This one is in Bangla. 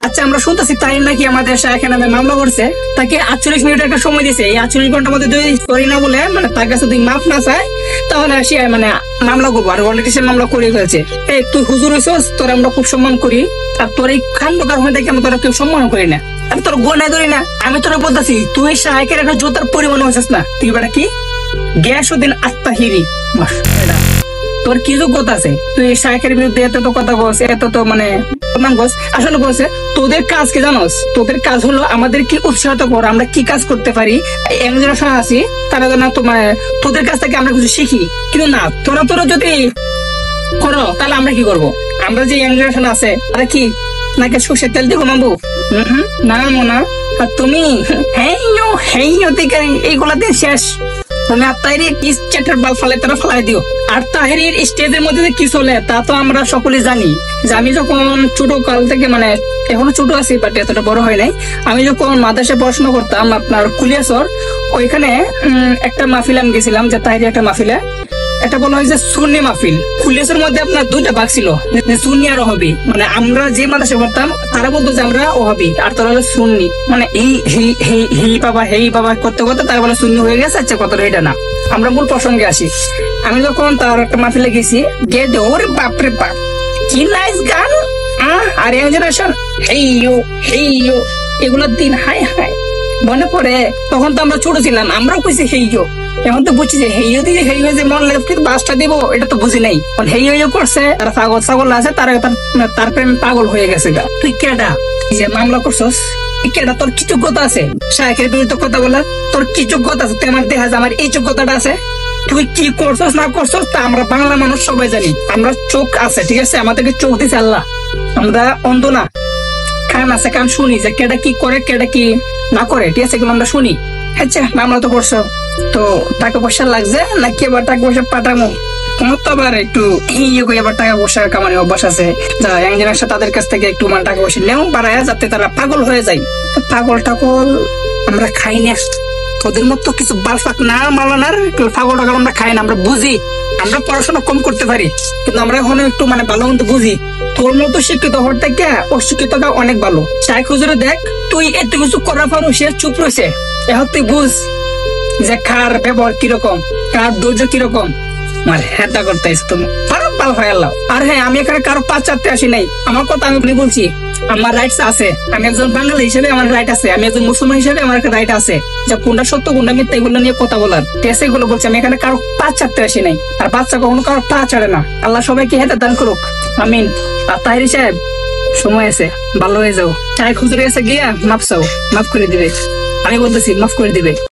আচ্ছা, আমরা শুনতেছি তাই নাকি আমাদের এখানে মামলা করছে, তাকে 48 মিনিট একটা সময় দিছে। এই 48 ঘন্টার মধ্যে যদি সরি না বলে মানে তার কাছে তুই মাফ না চায়, তাহলে সে মানে মামলা করবো। আর অলরেডি সে মামলা করে ফেলছে। এই তুই হুজুর হইছস, তোর আমরা খুব সম্মান করি, আর তোর এই খান্ডকার হয়ে দেখে আমরা তোরা কেউ সম্মান করি না, আমি তোর গোনায় ধরি না। আমি তোরা বলতেছি তুই শাহেকের একটা জোতার পরিমাণ হয়েছিস না, তুই বেটা কি গ্যাসউদ্দিন আত্মাহিরি, তোর কি যোগ্যতা আছে? তুই শাহেকের বিরুদ্ধে এত তো কথা বলছ, এত তো মানে আসলে বলছে তোদের কাজ কি জানোস? তোদের কাজ হলো আমাদের কি উৎসাহিত কর, আমরা কি কাজ করতে পারি, এমন জেনারেশন আছি তারা যেন তোমার তোদের কাছ থেকে আমরা কিছু শিখি। কিন্তু না, তোরা যদি করো তাহলে আমরা কি করব? আমরা যে ইয়াং জেনারেশন আছে তারা কি নাকি সর্ষের তেল দিয়ে ঘুমাবো? না মোনা, আর তুমি এইগুলা দিয়ে শেষ। তুমি আর তাহিরির স্টেটের বাল ফালাই তারা ফালাই দিও। আর তাহিরির স্টেজের মধ্যে কি চলে তা তো আমরা সকলে জানি। যে আমি যখন ছোট কাল থেকে মানে এখনো ছোট আছি, বাট এতটা বড় হয় নাই, আমি যখন মাদ্রাসায় পড়াশোনা করতাম আপনার কুলিয়াসর, ওইখানে একটা মাহফিল আমি গেছিলাম, যে তাহিরি একটা মাহফিলে এটা বলা হয় যে সুন্নি মাহফিল। কুলিয়াসের মধ্যে আপনার দুইটা ভাগ ছিল, সুন্নি আর ওহাবি। মানে আমরা যে মাদ্রাসায় পড়তাম তারা বলতো যে আমরা ওহাবি, আর তারা হলো সুন্নি। মানে এই বাবা করতে করতে তারা বলে সুন্নি হয়ে গেছে। আচ্ছা, কত এটা না, আমরা মূল প্রসঙ্গে আসি। আমি যখন তার একটা মাহফিলে গেছি, গিয়ে ওরে বাপরে বাপ কি নাইস গান, আর ইয়াং জেনারেশন হেইয়ো এগুলোর দিন হাই হাই মনে পড়ে। তখন তো আমরা ছোট ছিলাম, আমরাও কইছি হেইয়ো। এখন তো বুঝছি যে হেইয়ো দিয়ে হেইয়ো যে মন লাগে বাসটা দিব, এটা তো বুঝি নাই। হেইয়ো করছে, তারা ছাগল আছে, তার প্রেমে পাগল হয়ে গেছে। গা তুই কেডা যে মামলা করছস? কেডা? তোর কি যোগ্যতা আছে শাহেকের বিরুদ্ধে কথা বলার? তোর কি যোগ্যতা আছে? তুই আমার দেখা যায় আমার এই যোগ্যতাটা আছে। তুই কি করছস না করছস তা আমরা বাংলা মানুষ সবাই জানি। আমরা চোখ আছে, ঠিক আছে, আমাদেরকে চোখ দিছে আল্লাহ, আমরা অন্ধ না। কান আছে, কান শুনি যে কেডা কি করে কেডা কি না করে, ঠিক আছে, এগুলো আমরা শুনি। আচ্ছা, মামলা তো করছো, তো টাকা পয়সা লাগছে নাকি এবার টাকা পয়সা পাঠামো? তোমার তো আবার একটু এবার টাকা পয়সা কামানোর অভ্যাস আছে, যারা ইয়াং জেনারেশন তাদের কাছ থেকে একটু মানে টাকা পয়সা নেও বাড়ায়, যাতে তারা পাগল হয়ে যায়। পাগল টাগল আমরা খাই না, তোদের মতো কিছু বালফাক না মালানার পাগল টাগল আমরা খাই না। আমরা বুঝি, আমরা পড়াশোনা কম করতে পারি, কিন্তু আমরা এখন একটু মানে ভালো মতো বুঝি। তোর মতো শিক্ষিত হওয়ার থেকে অশিক্ষিতটা অনেক ভালো। শাইখ হুজুরে দেখ, তুই এত কিছু করার পরও সে চুপ রয়েছে। এখন তুই বুঝ যে কার ব্যবহার কিরকম, কার ধৈর্য কিরকম। আমার হেতা করতে তুমি খারাপ পাল হয়ে এলাম। আর হ্যাঁ, আমি এখানে কারো পা চাটতে আসি নাই। আমার কথা আমি বলছি, আমার রাইটস আছে। আমি একজন বাঙালি হিসেবে আমার রাইট আছে, আমি একজন মুসলমান হিসেবে আমার একটা রাইট আছে, যে কোনটা সত্য কোনটা মিথ্যা এগুলো নিয়ে কথা বলার। টেসে এগুলো বলছি, আমি এখানে কারো পা চাটতে আসি নাই। আর বাচ্চা কখনো কারো পা চাড়ে না। আল্লাহ সবাইকে হেদায়েত দান করুক, আমিন। আর তাহিরি সাহেব, সময় আছে, ভালো হয়ে যাও। শাইখ হুজুরের কাছে গিয়া মাফ চাও, মাফ করে দিবে। আমি বলতেছি মাফ করে দিবে।